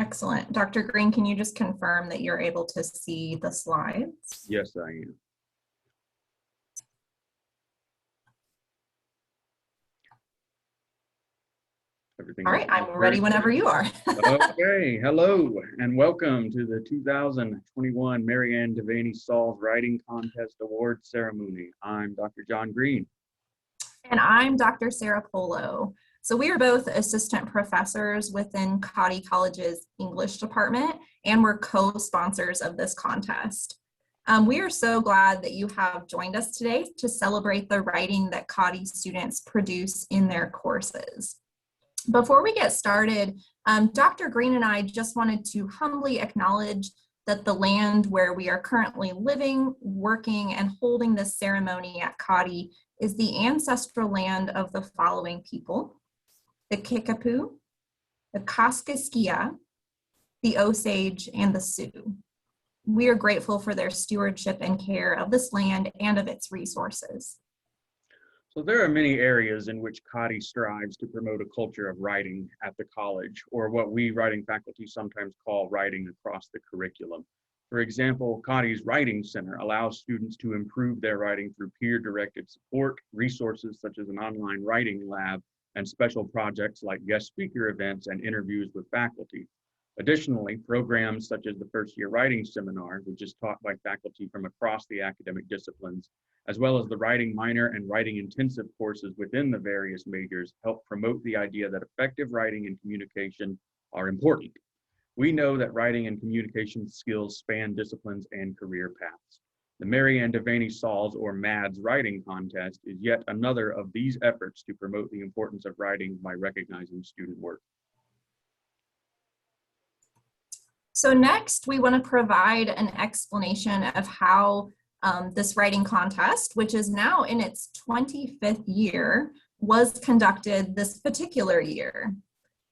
Excellent. Dr. Green, can you just confirm that you're able to see the slides? Yes, I am. Everything All right, I'm ready whenever you are. Okay, hello and welcome to the 2021 Mary Ann Devaney Sauls Writing Contest Award Ceremony. I'm Dr. John Green. And I'm Dr. Sarah Polo. So we are both assistant professors within Cottey College's English department, and we're co-sponsors of this contest. We are so glad that you have joined us today to celebrate the writing that Cottey students produce in their courses. Before we get started, Dr. Green and I just wanted to humbly acknowledge that the land where we are currently living, working, and holding this ceremony at Cottey is the ancestral land of the following people: the Kickapoo, the Kaskaskia, the Osage, and the Sioux. We are grateful for their stewardship and care of this land and of its resources. So there are many areas in which Cottey strives to promote a culture of writing at the college, or what we writing faculty sometimes call writing across the curriculum. For example, Cottey's Writing Center allows students to improve their writing through peer-directed support, resources such as an online writing lab, and special projects like guest speaker events and interviews with faculty. Additionally, programs such as the First-Year Writing Seminar, which is taught by faculty from across the academic disciplines, as well as the Writing Minor and Writing Intensive courses within the various majors, help promote the idea that effective writing and communication are important. We know that writing and communication skills span disciplines and career paths. The Mary Ann Devaney Sauls, or MADS, Writing Contest is yet another of these efforts to promote the importance of writing by recognizing student work. So next, we want to provide an explanation of how this writing contest, which is now in its 25th year, was conducted this particular year.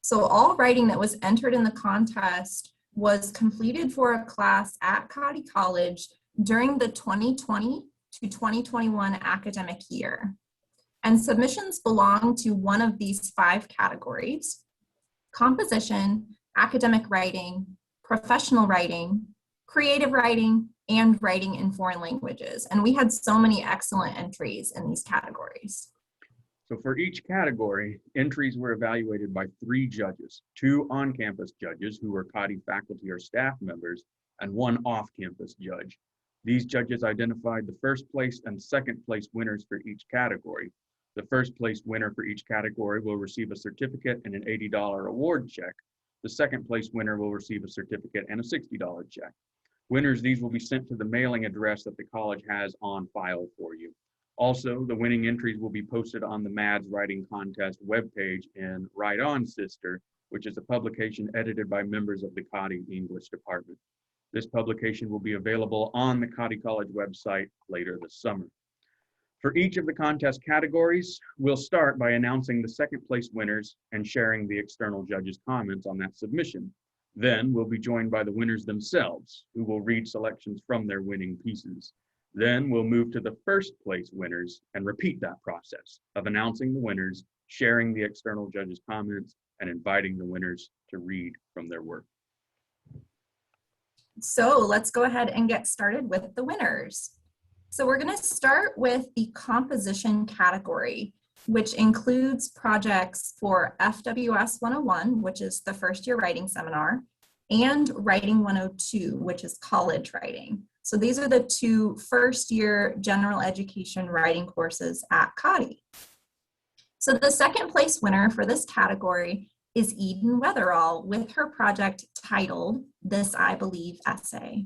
So all writing that was entered in the contest was completed for a class at Cottey College during the 2020 to 2021 academic year. And submissions belong to one of these 5 categories: composition, academic writing, professional writing, creative writing, and writing in foreign languages. And we had so many excellent entries in these categories. So for each category, entries were evaluated by 3 judges, 2 on-campus judges who were Cottey faculty or staff members, and 1 off-campus judge. These judges identified the first place and second place winners for each category. The first place winner for each category will receive a certificate and an $80 award check. The second place winner will receive a certificate and a $60 check. Winners, these will be sent to the mailing address that the college has on file for you. Also, the winning entries will be posted on the MADS Writing Contest webpage in Write On Sister, which is a publication edited by members of the Cottey English department. This publication will be available on the Cottey College website later this summer. For each of the contest categories, we'll start by announcing the second place winners and sharing the external judges' comments on that submission. Then we'll be joined by the winners themselves, who will read selections from their winning pieces. Then we'll move to the first place winners and repeat that process of announcing the winners, sharing the external judges' comments, and inviting the winners to read from their work. So let's go ahead and get started with the winners. So we're going to start with the composition category, which includes projects for FWS 101, which is the first year writing seminar, and Writing 102, which is college writing. So these are the 2 first year general education writing courses at Cottey. So the second place winner for this category is Eden Weatherall with her project titled This I Believe Essay.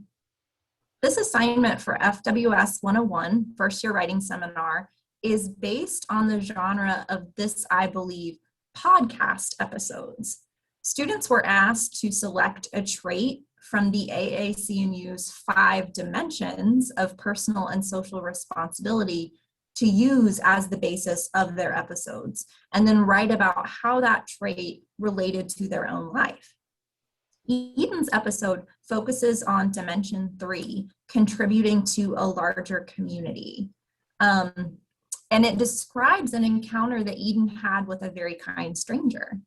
This assignment for FWS 101, first year writing seminar, is based on the genre of This I Believe podcast episodes. Students were asked to select a trait from the AAC&U's 5 dimensions of personal and social responsibility to use as the basis of their episodes, and then write about how that trait related to their own life. Eden's episode focuses on Dimension 3, contributing to a larger community. And it describes an encounter that Eden had with a very kind stranger.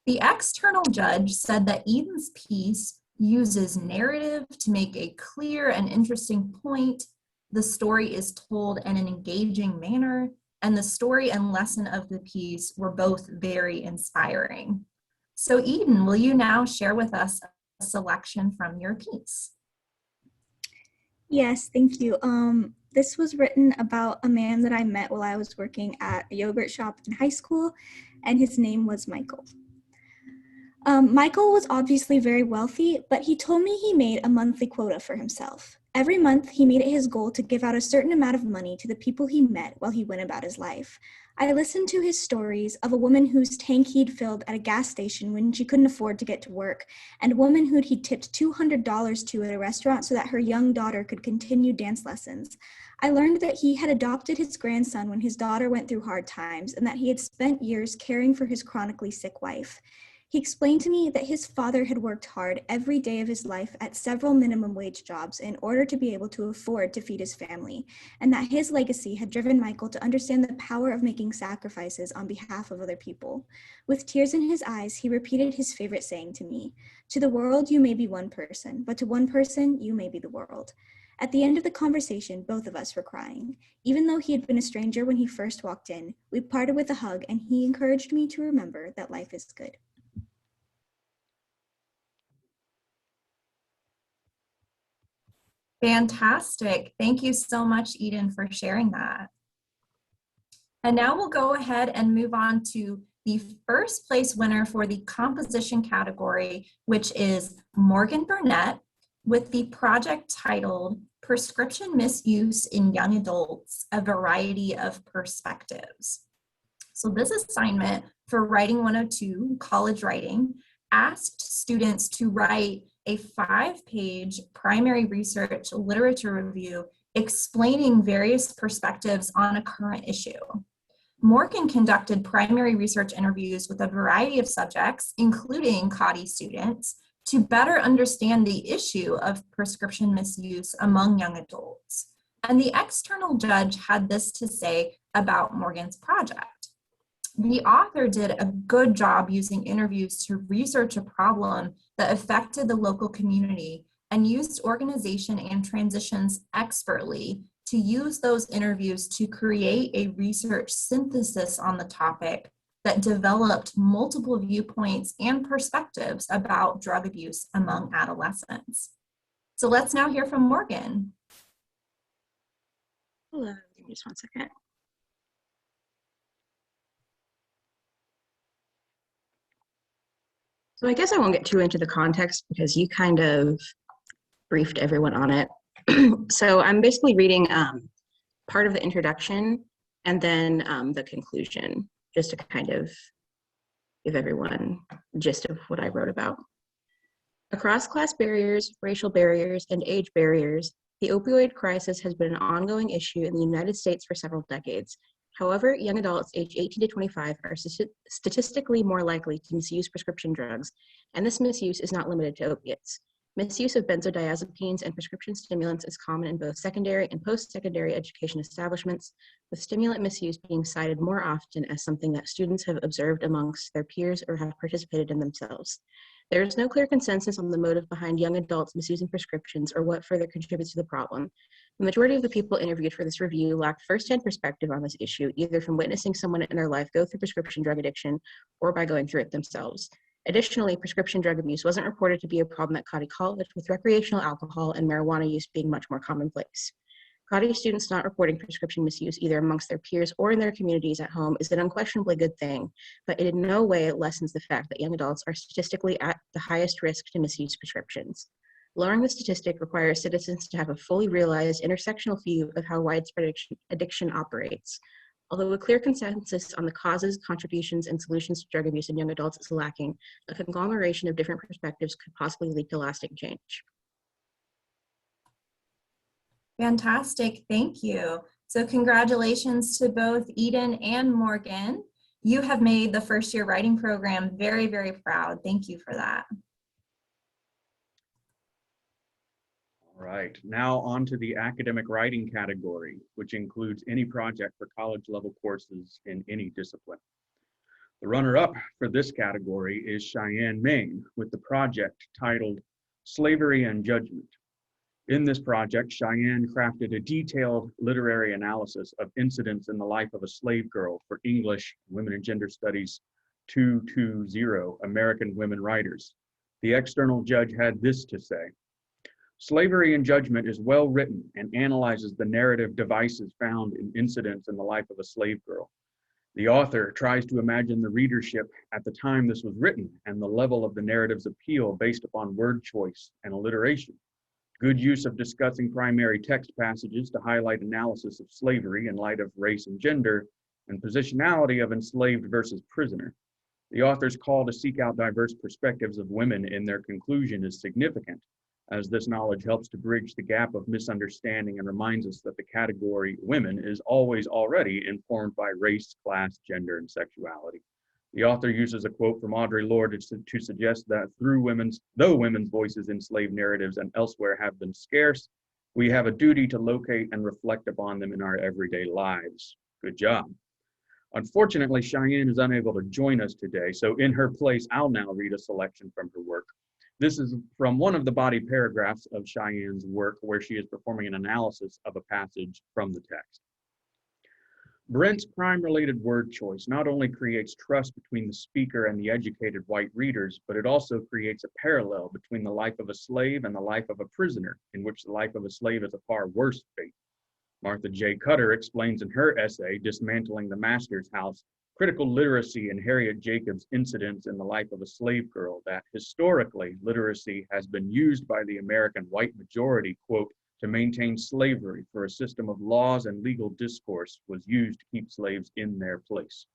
The external judge said that Eden's piece uses narrative to make a clear and interesting point. The story is told in an engaging manner, and the story and lesson of the piece were both very inspiring. So Eden, will you now share with us a selection from your piece? Yes, thank you. This was written about a man that I met while I was working at a yogurt shop in high school, and his name was Michael. Michael was obviously very wealthy, but he told me he made a monthly quota for himself. Every month, he made it his goal to give out a certain amount of money to the people he met while he went about his life. I listened to his stories of a woman whose tank he'd filled at a gas station when she couldn't afford to get to work, and a woman who he'd tipped $200 to at a restaurant so that her young daughter could continue dance lessons. I learned that he had adopted his grandson when his daughter went through hard times, and that he had spent years caring for his chronically sick wife. He explained to me that his father had worked hard every day of his life at several minimum wage jobs in order to be able to afford to feed his family, and that his legacy had driven Michael to understand the power of making sacrifices on behalf of other people. With tears in his eyes, he repeated his favorite saying to me, "To the world, you may be one person, but to one person, you may be the world." At the end of the conversation, both of us were crying. Even though he had been a stranger when he first walked in, we parted with a hug, and he encouraged me to remember that life is good. Fantastic. Thank you so much, Eden, for sharing that. And now we'll go ahead and move on to the first place winner for the composition category, which is Morgan Burnett, with the project titled Prescription Misuse in Young Adults, A Variety of Perspectives. So this assignment for Writing 102, College Writing, asked students to write a 5-page primary research literature review explaining various perspectives on a current issue. Morgan conducted primary research interviews with a variety of subjects, including Cottey students, to better understand the issue of prescription misuse among young adults. And the external judge had this to say about Morgan's project. The author did a good job using interviews to research a problem that affected the local community and used organization and transitions expertly to use those interviews to create a research synthesis on the topic that developed multiple viewpoints and perspectives about drug abuse among adolescents. So let's now hear from Morgan. Hello, give me just one second. So I guess I won't get too into the context because you kind of briefed everyone on it. So I'm basically reading part of the introduction and then the conclusion, just to kind of give everyone a gist of what I wrote about. Across class barriers, racial barriers, and age barriers, the opioid crisis has been an ongoing issue in the United States for several decades. However, young adults aged 18 to 25 are statistically more likely to misuse prescription drugs, and this misuse is not limited to opiates. Misuse of benzodiazepines and prescription stimulants is common in both secondary and post-secondary education establishments, with stimulant misuse being cited more often as something that students have observed amongst their peers or have participated in themselves. There is no clear consensus on the motive behind young adults misusing prescriptions or what further contributes to the problem. The majority of the people interviewed for this review lacked firsthand perspective on this issue, either from witnessing someone in their life go through prescription drug addiction or by going through it themselves. Additionally, prescription drug abuse wasn't reported to be a problem at Cottey College, with recreational alcohol and marijuana use being much more commonplace. Cottey students not reporting prescription misuse either amongst their peers or in their communities at home is an unquestionably good thing, but it in no way lessens the fact that young adults are statistically at the highest risk to misuse prescriptions. Lowering the statistic requires citizens to have a fully realized intersectional view of how widespread addiction operates. Although a clear consensus on the causes, contributions, and solutions to drug abuse in young adults is lacking, a conglomeration of different perspectives could possibly lead to lasting change. Fantastic, thank you. So congratulations to both Eden and Morgan. You have made the first year writing program very, very proud. Thank you for that. All right, now on to the academic writing category, which includes any project for college level courses in any discipline. The runner-up for this category is Cheyenne, Maine, with the project titled Slavery and Judgment. In this project, Cheyenne crafted a detailed literary analysis of incidents in the life of a slave girl for English, Women and Gender Studies 220 American Women Writers. The external judge had this to say: Slavery and Judgment is well written and analyzes the narrative devices found in incidents in the life of a slave girl. The author tries to imagine the readership at the time this was written and the level of the narrative's appeal based upon word choice and alliteration. Good use of discussing primary text passages to highlight analysis of slavery in light of race and gender, and positionality of enslaved versus prisoner. The author's call to seek out diverse perspectives of women in their conclusion is significant, as this knowledge helps to bridge the gap of misunderstanding and reminds us that the category women is always already informed by race, class, gender, and sexuality. The author uses a quote from Audre Lorde to suggest that though women's voices in slave narratives and elsewhere have been scarce, we have a duty to locate and reflect upon them in our everyday lives. Good job. Unfortunately, Cheyenne is unable to join us today, so in her place, I'll now read a selection from her work. This is from one of the body paragraphs of Cheyenne's work, where she is performing an analysis of a passage from the text. Brent's crime-related word choice not only creates trust between the speaker and the educated white readers, but it also creates a parallel between the life of a slave and the life of a prisoner, in which the life of a slave is a far worse fate. Martha J. Cutter explains in her essay, Dismantling the Master's House, Critical Literacy and Harriet Jacobs' Incidents in the Life of a Slave Girl, that historically literacy has been used by the American white majority, quote, to maintain slavery, for a system of laws and legal discourse was used to keep slaves in their place.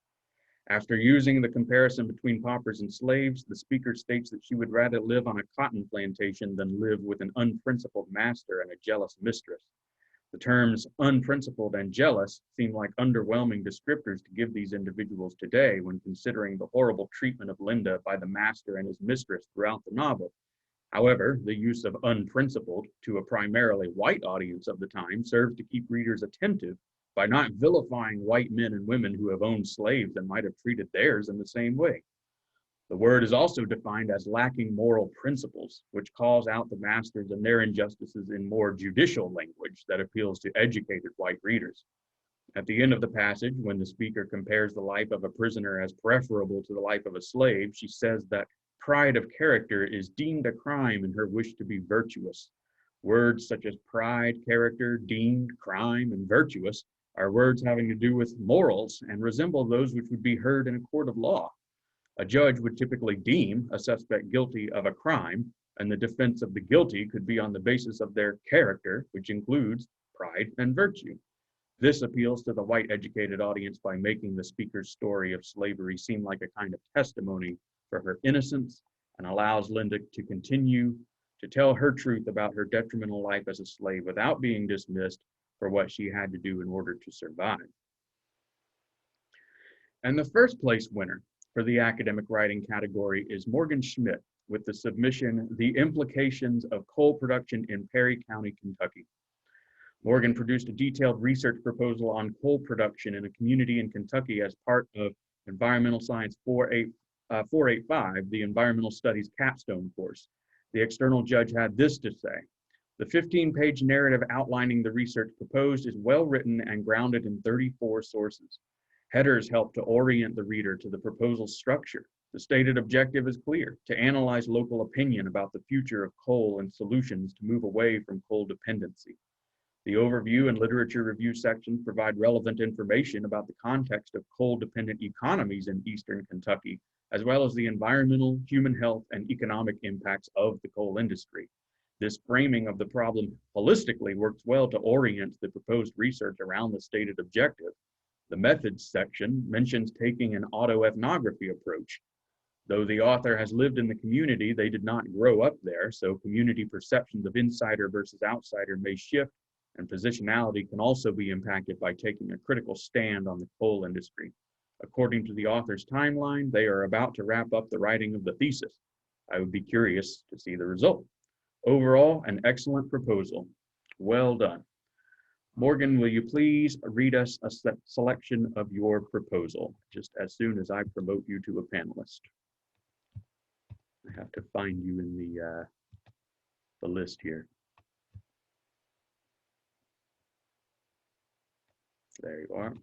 After using the comparison between paupers and slaves, the speaker states that she would rather live on a cotton plantation than live with an unprincipled master and a jealous mistress. The terms unprincipled and jealous seem like underwhelming descriptors to give these individuals today when considering the horrible treatment of Linda by the master and his mistress throughout the novel. However, the use of unprincipled to a primarily white audience of the time serves to keep readers attentive by not vilifying white men and women who have owned slaves and might have treated theirs in the same way. The word is also defined as lacking moral principles, which calls out the masters and their injustices in more judicial language that appeals to educated white readers. At the end of the passage, when the speaker compares the life of a prisoner as preferable to the life of a slave, she says that pride of character is deemed a crime in her wish to be virtuous. Words such as pride, character, deemed, crime, and virtuous are words having to do with morals and resemble those which would be heard in a court of law. A judge would typically deem a suspect guilty of a crime, and the defense of the guilty could be on the basis of their character, which includes pride and virtue. This appeals to the white educated audience by making the speaker's story of slavery seem like a kind of testimony for her innocence, and allows Linda to continue to tell her truth about her detrimental life as a slave without being dismissed for what she had to do in order to survive. And the first place winner for the academic writing category is Morgan Schmidt with the submission, The Implications of Coal Production in Perry County, Kentucky. Morgan produced a detailed research proposal on coal production in a community in Kentucky as part of Environmental Science 485, the Environmental Studies capstone course. The external judge had this to say: the 15-page narrative outlining the research proposed is well written and grounded in 34 sources. Headers help to orient the reader to the proposal's structure. The stated objective is clear: to analyze local opinion about the future of coal and solutions to move away from coal dependency. The overview and literature review sections provide relevant information about the context of coal-dependent economies in Eastern Kentucky, as well as the environmental, human health, and economic impacts of the coal industry. This framing of the problem holistically works well to orient the proposed research around the stated objective. The methods section mentions taking an autoethnography approach. Though the author has lived in the community, they did not grow up there, so community perceptions of insider versus outsider may shift, and positionality can also be impacted by taking a critical stand on the coal industry. According to the author's timeline, they are about to wrap up the writing of the thesis. I would be curious to see the result. Overall, an excellent proposal. Well done. Morgan, will you please read us a selection of your proposal, just as soon as I promote you to a panelist? I have to find you in the list here. There you are.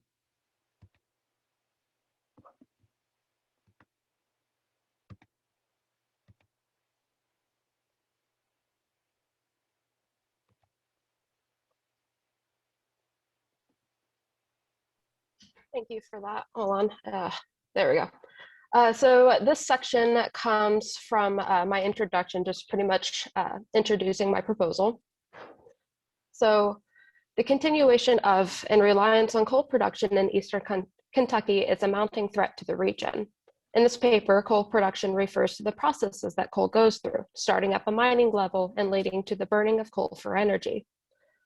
Thank you for that. Hold on. There we go. So this section comes from my introduction, just pretty much introducing my proposal. So the continuation of and reliance on coal production in Eastern Kentucky is a mounting threat to the region. In this paper, coal production refers to the processes that coal goes through, starting at the mining level and leading to the burning of coal for energy.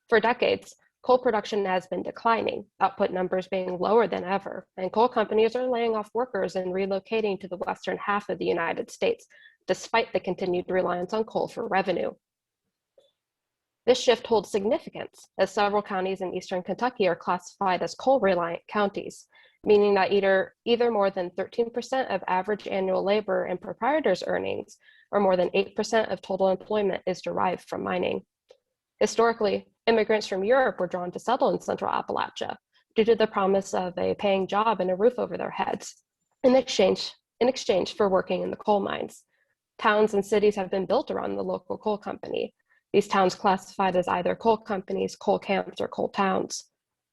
For decades, coal production has been declining, output numbers being lower than ever, and coal companies are laying off workers and relocating to the western half of the United States, despite the continued reliance on coal for revenue. This shift holds significance, as several counties in Eastern Kentucky are classified as coal-reliant counties, meaning that either more than 13% of average annual labor and proprietors' earnings, or more than 8% of total employment is derived from mining. Historically, immigrants from Europe were drawn to settle in Central Appalachia due to the promise of a paying job and a roof over their heads in exchange for working in the coal mines. Towns and cities have been built around the local coal company. These towns classified as either coal companies, coal camps, or coal towns.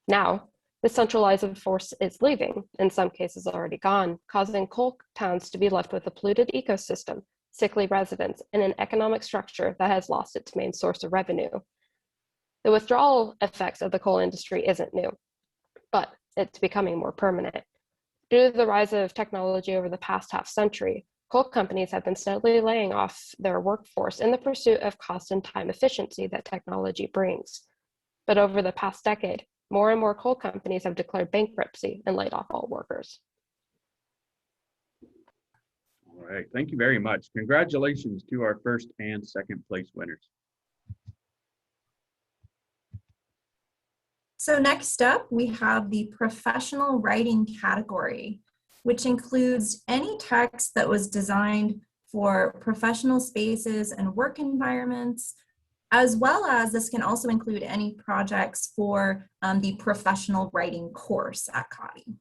Now, the centralizing force is leaving, in some cases already gone, causing coal towns to be left with a polluted ecosystem, sickly residents, and an economic structure that has lost its main source of revenue. The withdrawal effects of the coal industry isn't new, but it's becoming more permanent. Due to the rise of technology over the past half century, coal companies have been steadily laying off their workforce in the pursuit of cost and time efficiency that technology brings. But over the past decade, more and more coal companies have declared bankruptcy and laid off all workers. All right, thank you very much. Congratulations to our first and second place winners. So next up, we have the professional writing category, which includes any text that was designed for professional spaces and work environments, as well as this can also include any projects for the professional writing course at Cottey.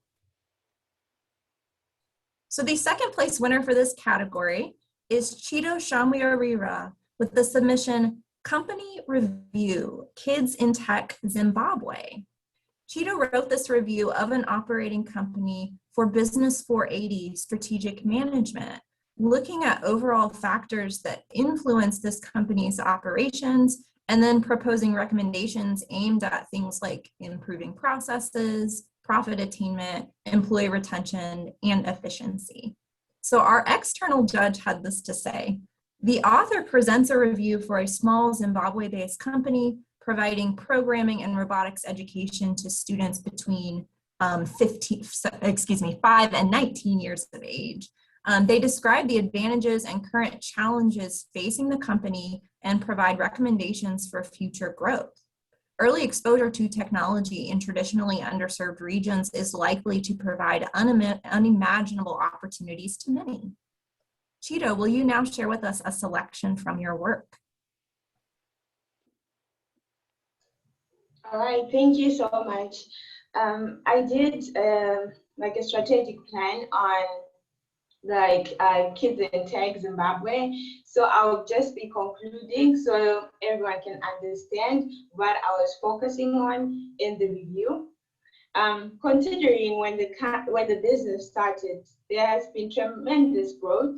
So the second place winner for this category is Chido Shamwirira with the submission Company Review, Kids in Tech Zimbabwe. Chido wrote this review of an operating company for Business 480 strategic management, looking at overall factors that influence this company's operations, and then proposing recommendations aimed at things like improving processes, profit attainment, employee retention, and efficiency. So our external judge had this to say: the author presents a review for a small Zimbabwe-based company providing programming and robotics education to students between 5 and 19 years of age. They describe the advantages and current challenges facing the company and provide recommendations for future growth. Early exposure to technology in traditionally underserved regions is likely to provide unimaginable opportunities to many. Chido, will you now share with us a selection from your work? All right, thank you so much. I did like a strategic plan on Kids in Tech Zimbabwe. So I'll just be concluding so everyone can understand what I was focusing on in the review. Considering when the business started, there has been tremendous growth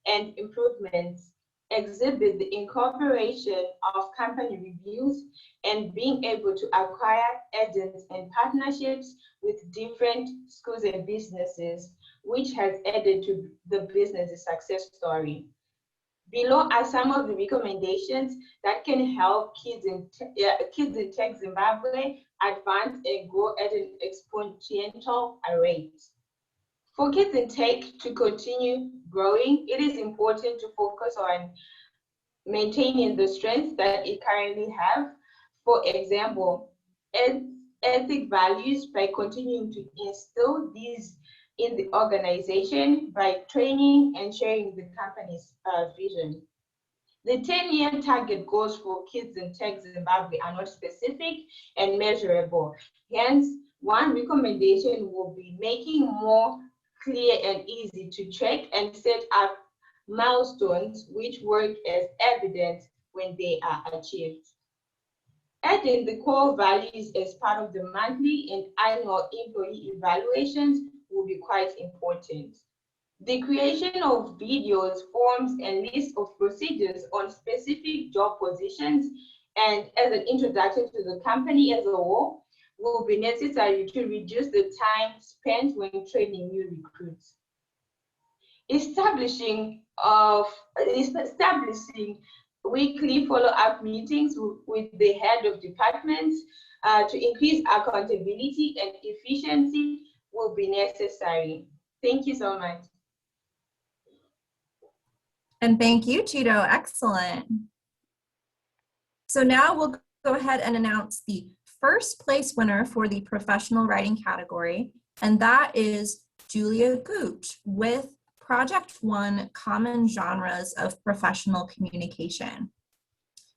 and improvements exhibit the incorporation of company reviews and being able to acquire agents and partnerships with different schools and businesses, which has added to the business success story. Below are some of the recommendations that can help Kids in Tech Zimbabwe advance and grow at an exponential rate. For Kids in Tech to continue growing, it is important to focus on maintaining the strengths that it currently have. For example, ethic values by continuing to instill these in the organization by training and sharing the company's vision. The 10-year target goals for Kids in Tech Zimbabwe are not specific and measurable. Hence, one recommendation will be making more clear and easy to track and set up milestones which work as evidence when they are achieved. Adding the core values as part of the monthly and annual employee evaluations will be quite important. The creation of videos, forms, and lists of procedures on specific job positions and as an introduction to the company as a whole will be necessary to reduce the time spent when training new recruits. Establishing weekly follow-up meetings with the head of departments to increase accountability and efficiency will be necessary. Thank you so much. And thank you, Cheeto. Excellent. So now we'll go ahead and announce the first place winner for the professional writing category, and that is Julia Gooch with Project 1, Common Genres of Professional Communication.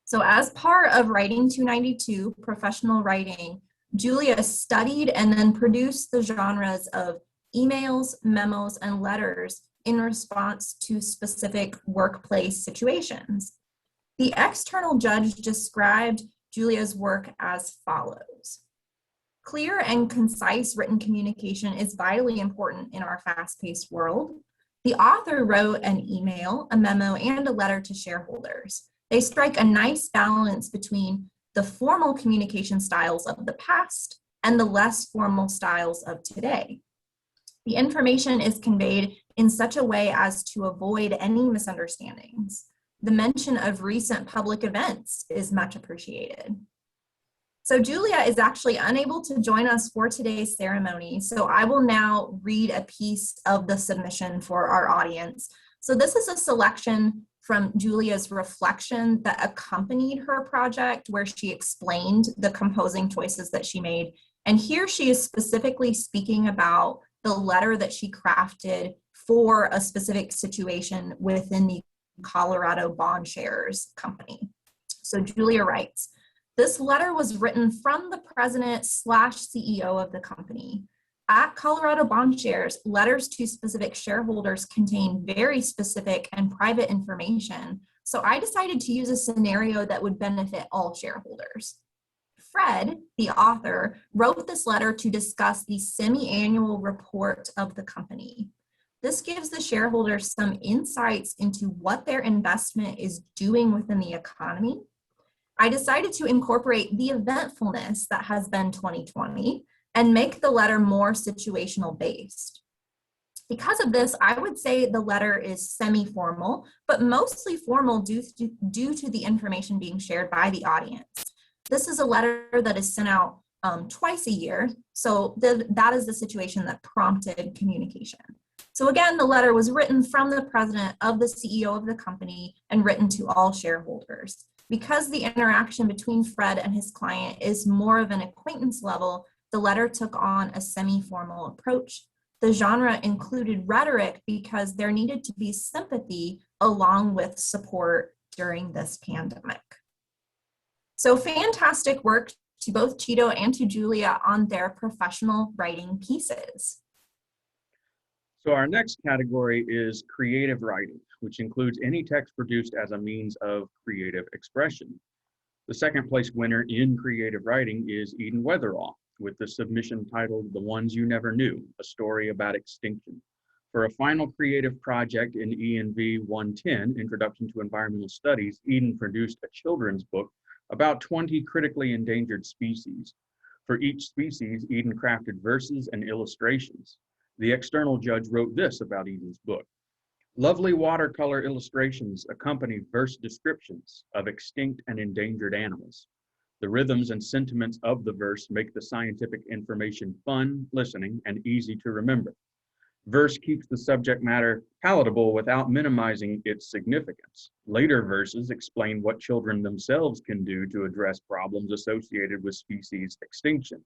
So as part of Writing 292, Professional Writing, Julia studied and then produced the genres of emails, memos, and letters in response to specific workplace situations. The external judge described Julia's work as follows. Clear and concise written communication is vitally important in our fast-paced world. The author wrote an email, a memo, and a letter to shareholders. They strike a nice balance between the formal communication styles of the past and the less formal styles of today. The information is conveyed in such a way as to avoid any misunderstandings. The mention of recent public events is much appreciated. So Julia is actually unable to join us for today's ceremony, so I will now read a piece of the submission for our audience. So this is a selection from Julia's reflection that accompanied her project, where she explained the composing choices that she made. And here she is specifically speaking about the letter that she crafted for a specific situation within the Colorado Bond Shares Company. So Julia writes, this letter was written from the president/CEO of the company. At Colorado Bond Shares, letters to specific shareholders contain very specific and private information, so I decided to use a scenario that would benefit all shareholders. Fred, the author, wrote this letter to discuss the semi-annual report of the company. This gives the shareholders some insights into what their investment is doing within the economy. I decided to incorporate the eventfulness that has been 2020 and make the letter more situational based. Because of this, I would say the letter is semi-formal, but mostly formal due to the information being shared by the audience. This is a letter that is sent out twice a year, so that is the situation that prompted communication. So again, the letter was written from the president of the CEO of the company and written to all shareholders. Because the interaction between Fred and his client is more of an acquaintance level, the letter took on a semi-formal approach. The genre included rhetoric because there needed to be sympathy along with support during this pandemic. So fantastic work to both Cheeto and to Julia on their professional writing pieces. So our next category is creative writing, which includes any text produced as a means of creative expression. The second place winner in creative writing is Eden Weatherall with the submission titled The Ones You Never Knew, a story about extinction. For a final creative project in ENV 110, Introduction to Environmental Studies, Eden produced a children's book about 20 critically endangered species. For each species, Eden crafted verses and illustrations. The external judge wrote this about Eden's book. Lovely watercolor illustrations accompany verse descriptions of extinct and endangered animals. The rhythms and sentiments of the verse make the scientific information fun listening and easy to remember. Verse keeps the subject matter palatable without minimizing its significance. Later verses explain what children themselves can do to address problems associated with species extinction.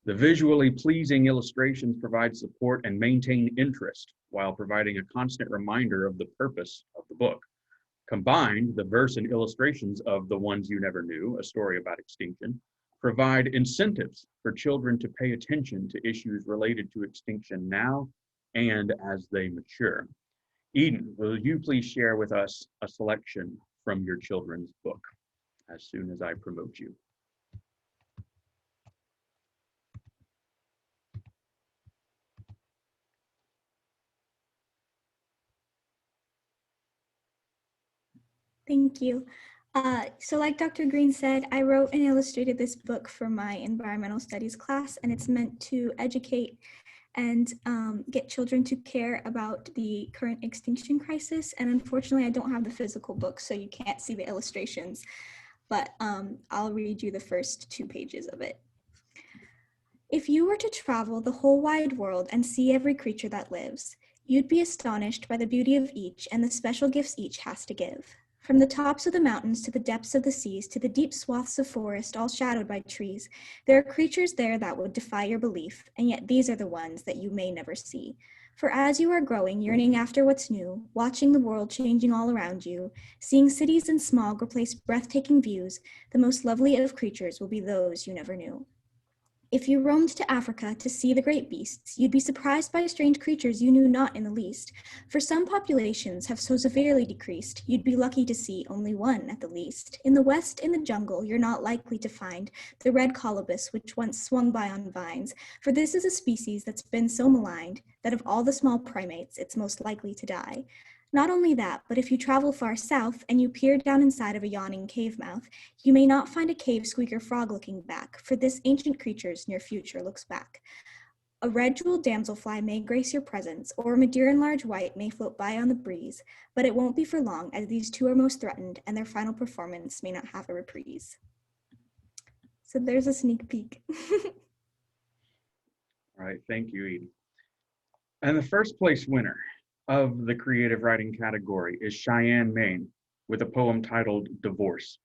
The visually pleasing illustrations provide support and maintain interest while providing a constant reminder of the purpose of the book. Combined, the verse and illustrations of The Ones You Never Knew, a story about extinction, provide incentives for children to pay attention to issues related to extinction now and as they mature. Eden, will you please share with us a selection from your children's book as soon as I promote you? Thank you. So like Dr. Green said, I wrote and illustrated this book for my environmental studies class, and it's meant to educate and get children to care about the current extinction crisis. And unfortunately, I don't have the physical book, so you can't see the illustrations, but I'll read you the first 2 pages of it. If you were to travel the whole wide world and see every creature that lives, you'd be astonished by the beauty of each and the special gifts each has to give. From the tops of the mountains to the depths of the seas to the deep swaths of forest all shadowed by trees, there are creatures there that would defy your belief, and yet these are the ones that you may never see. For as you are growing, yearning after what's new, watching the world changing all around you, seeing cities and smog replace breathtaking views, the most lovely of creatures will be those you never knew. If you roamed to Africa to see the great beasts, you'd be surprised by strange creatures you knew not in the least. For some populations have so severely decreased, you'd be lucky to see only one at the least. In the west, in the jungle, you're not likely to find the red colobus which once swung by on vines, for this is a species that's been so maligned that of all the small primates, it's most likely to die. Not only that, but if you travel far south and you peer down inside of a yawning cave mouth, you may not find a cave squeaker frog looking back, for this ancient creature's near future looks back. A red jeweled damselfly may grace your presence, or a Madeiran large white may float by on the breeze, but it won't be for long, as these 2 are most threatened and their final performance may not have a reprise. So there's a sneak peek. All right, thank you, Eden. And the first place winner of the creative writing category is Cheyenne Main with a poem titled Divorce.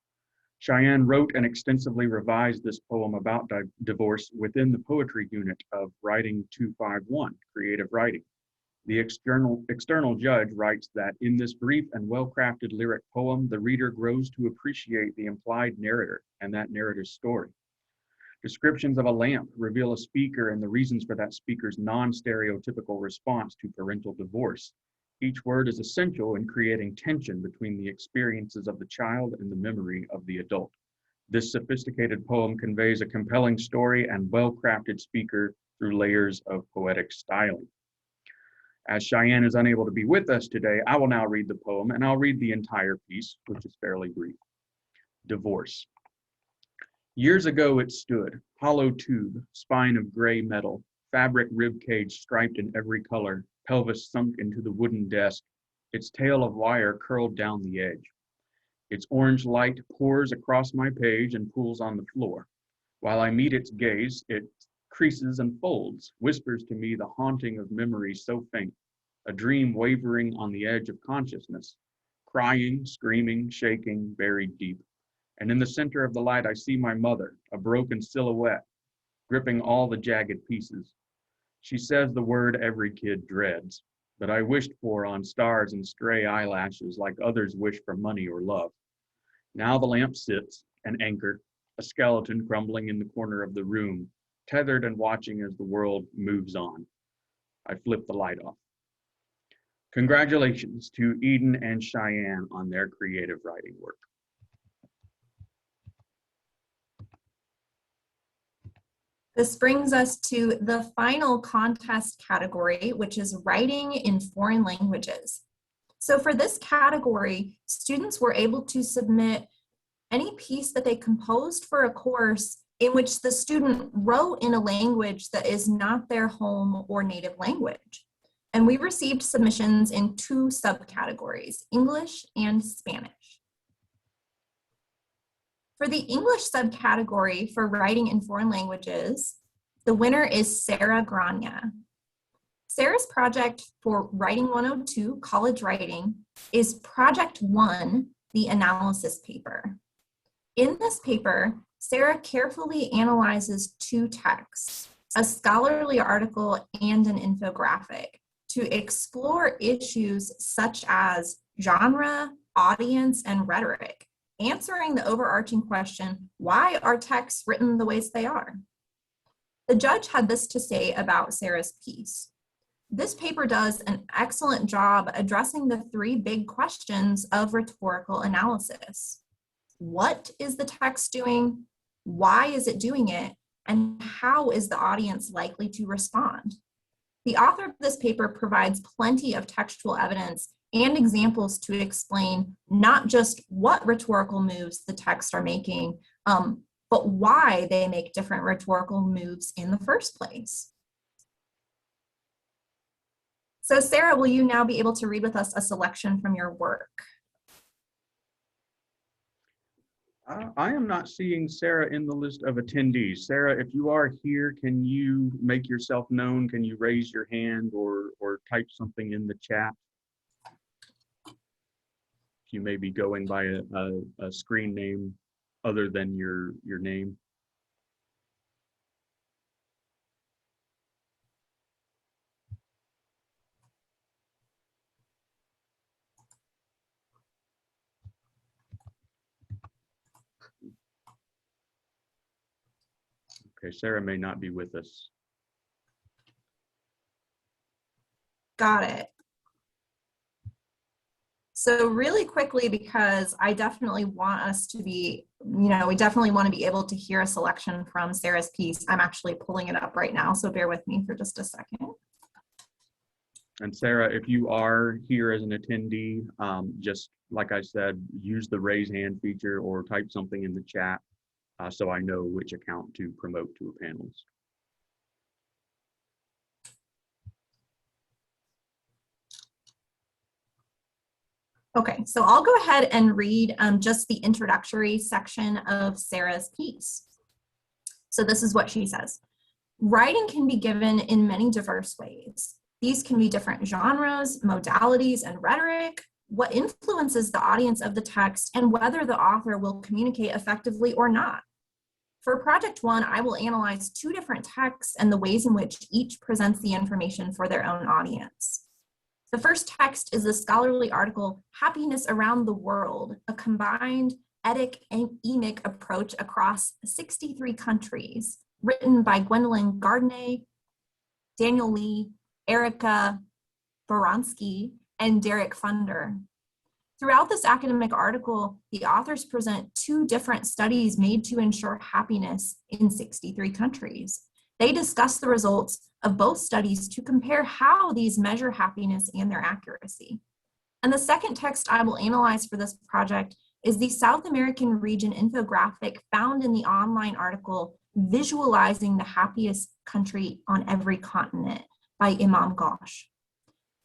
Cheyenne wrote and extensively revised this poem about divorce within the poetry unit of Writing 251, Creative Writing. The external judge writes that in this brief and well-crafted lyric poem, the reader grows to appreciate the implied narrator and that narrator's story. Descriptions of a lamp reveal a speaker and the reasons for that speaker's non-stereotypical response to parental divorce. Each word is essential in creating tension between the experiences of the child and the memory of the adult. This sophisticated poem conveys a compelling story and well-crafted speaker through layers of poetic styling. As Cheyenne is unable to be with us today, I will now read the poem, and I'll read the entire piece, which is fairly brief. Divorce. Years ago it stood, hollow tube, spine of gray metal, fabric rib cage striped in every color, pelvis sunk into the wooden desk, its tail of wire curled down the edge. Its orange light pours across my page and pools on the floor. While I meet its gaze, it creases and folds, whispers to me the haunting of memories so faint, a dream wavering on the edge of consciousness, crying, screaming, shaking, buried deep. And in the center of the light, I see my mother, a broken silhouette, gripping all the jagged pieces. She says the word every kid dreads, but I wished for on stars and stray eyelashes like others wish for money or love. Now the lamp sits, an anchor, a skeleton crumbling in the corner of the room, tethered and watching as the world moves on. I flip the light off. Congratulations to Eden and Cheyenne on their creative writing work. This brings us to the final contest category, which is writing in foreign languages. So for this category, students were able to submit any piece that they composed for a course in which the student wrote in a language that is not their home or native language. And we received submissions in 2 subcategories, English and Spanish. For the English subcategory for writing in foreign languages, the winner is Sarah Grania. Sarah's project for Writing 102, College Writing, is Project 1, the analysis paper. In this paper, Sarah carefully analyzes two texts, a scholarly article and an infographic, to explore issues such as genre, audience, and rhetoric, answering the overarching question, why are texts written the ways they are? The judge had this to say about Sarah's piece. This paper does an excellent job addressing the three big questions of rhetorical analysis. What is the text doing? Why is it doing it? And how is the audience likely to respond? The author of this paper provides plenty of textual evidence and examples to explain not just what rhetorical moves the texts are making, but why they make different rhetorical moves in the first place. So Sarah, will you now be able to read with us a selection from your work? I am not seeing Sarah in the list of attendees. Sarah, if you are here, can you make yourself known? Can you raise your hand or type something in the chat? If you may be going by a screen name other than your name. Okay, Sarah may not be with us. Got it. So really quickly, because I definitely want us to be, we definitely want to be able to hear a selection from Sarah's piece. I'm actually pulling it up right now, so bear with me for just a second. And Sarah, if you are here as an attendee, just like I said, use the raise hand feature or type something in the chat so I know which account to promote to a panelist. Okay, so I'll go ahead and read just the introductory section of Sarah's piece. So this is what she says. Writing can be given in many diverse ways. These can be different genres, modalities, and rhetoric, what influences the audience of the text, and whether the author will communicate effectively or not. For Project 1, I will analyze two different texts and the ways in which each presents the information for their own audience. The first text is the scholarly article, Happiness Around the World, a combined etic and emic approach across 63 countries, written by Gwendolyn Gardner, Daniel Lee, Erica Boronsky, and Derek Funder. Throughout this academic article, the authors present two different studies made to ensure happiness in 63 countries. They discuss the results of both studies to compare how these measure happiness and their accuracy. And the second text I will analyze for this project is the South American region infographic found in the online article, Visualizing the Happiest Country on Every Continent by Imam Ghosh.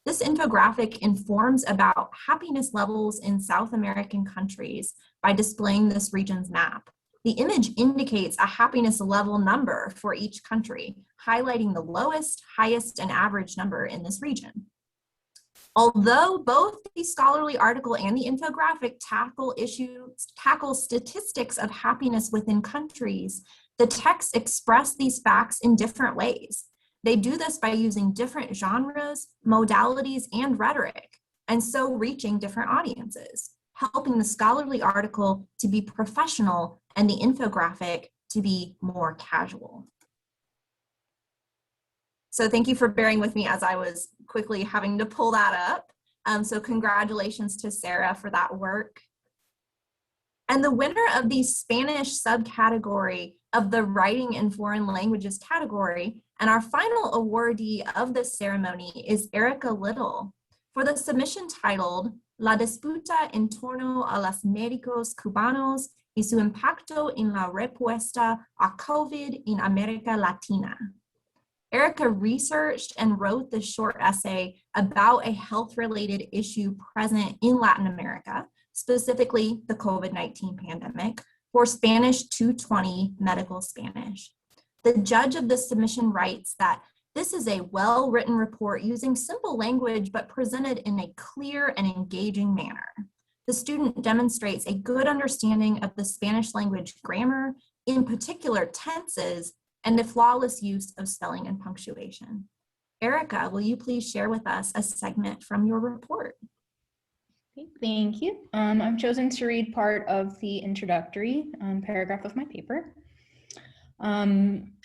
This infographic informs about happiness levels in South American countries by displaying this region's map. The image indicates a happiness level number for each country, highlighting the lowest, highest, and average number in this region. Although both the scholarly article and the infographic tackle statistics of happiness within countries, the texts express these facts in different ways. They do this by using different genres, modalities, and rhetoric, and so reaching different audiences, helping the scholarly article to be professional and the infographic to be more casual. So thank you for bearing with me as I was quickly having to pull that up. So congratulations to Sarah for that work. And the winner of the Spanish subcategory of the Writing in Foreign Languages category, and our final awardee of this ceremony is Erica Little for the submission titled La disputa en torno a los médicos cubanos y su impacto en la respuesta a COVID en América Latina. Erica researched and wrote this short essay about a health-related issue present in Latin America, specifically the COVID-19 pandemic, for Spanish 220 Medical Spanish. The judge of the submission writes that This is a well-written report using simple language, but presented in a clear and engaging manner. The student demonstrates a good understanding of the Spanish language grammar, in particular tenses, and the flawless use of spelling and punctuation. Erica, will you please share with us a segment from your report? Okay, thank you. I've chosen to read part of the introductory paragraph of my paper.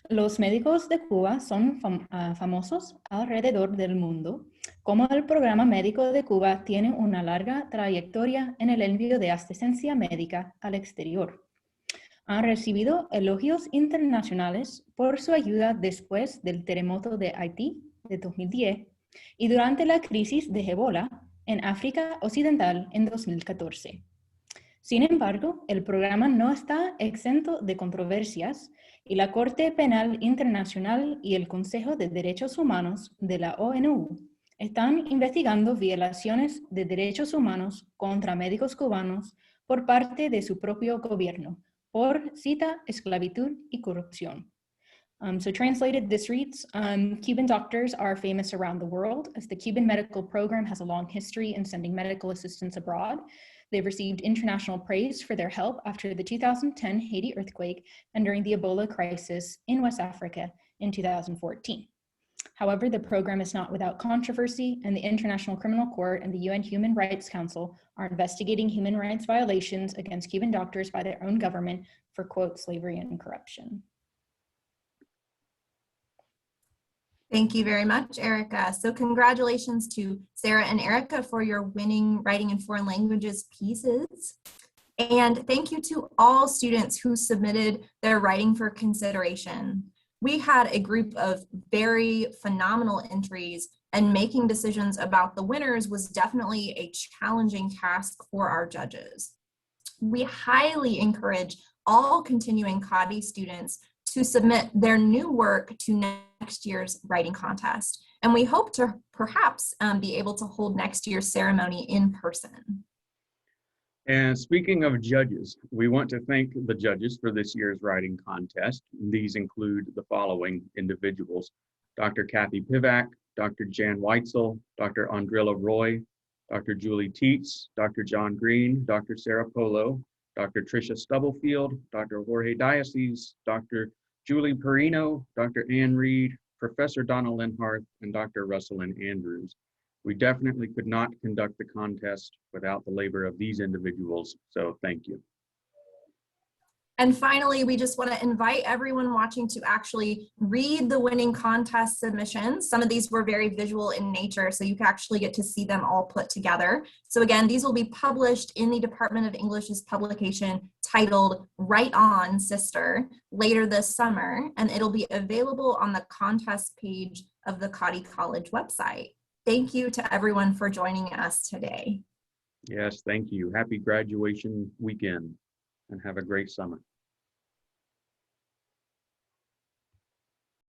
Los médicos de Cuba son famosos alrededor del mundo, como el programa médico de Cuba tiene una larga trayectoria en el envío de asistencia médica al exterior. Han recibido elogios internacionales por su ayuda después del terremoto de Haití de 2010 y durante la crisis de Ebola en África Occidental en 2014. Sin embargo, el programa no está exento de controversias y la Corte Penal Internacional y el Consejo de Derechos Humanos de la ONU están investigando violaciones de derechos humanos contra médicos cubanos por parte de su propio gobierno, por cita, esclavitud y corrupción. So translated, this reads, Cuban doctors are famous around the world as the Cuban medical program has a long history in sending medical assistance abroad. They've received international praise for their help after the 2010 Haiti earthquake and during the Ebola crisis in West Africa in 2014. However, the program is not without controversy, and the International Criminal Court and the UN Human Rights Council are investigating human rights violations against Cuban doctors by their own government for, quote, slavery and corruption. Thank you very much, Erica. So congratulations to Sarah and Erica for your winning writing in foreign languages pieces. And thank you to all students who submitted their writing for consideration. We had a group of very phenomenal entries, and making decisions about the winners was definitely a challenging task for our judges. We highly encourage all continuing Cottey students to submit their new work to next year's writing contest. And we hope to perhaps be able to hold next year's ceremony in person. And speaking of judges, we want to thank the judges for this year's writing contest. These include the following individuals: Dr. Kathy Pivac, Dr. Jan Weitzel, Dr. Andrilla Roy, Dr. Julie Teets, Dr. John Green, Dr. Sarah Polo, Dr. Tricia Stubblefield, Dr. Jorge Diocese, Dr. Julie Perino, Dr. Ann Reed, Professor Donna Linharth, and Dr. Russelyn Andrews. We definitely could not conduct the contest without the labor of these individuals, so thank you. And finally, we just want to invite everyone watching to actually read the winning contest submissions. Some of these were very visual in nature, so you can actually get to see them all put together. So again, these will be published in the Department of English's publication titled Right On, Sister, later this summer, and it'll be available on the contest page of the Cottey College website. Thank you to everyone for joining us today. Yes, thank you. Happy graduation weekend and have a great summer.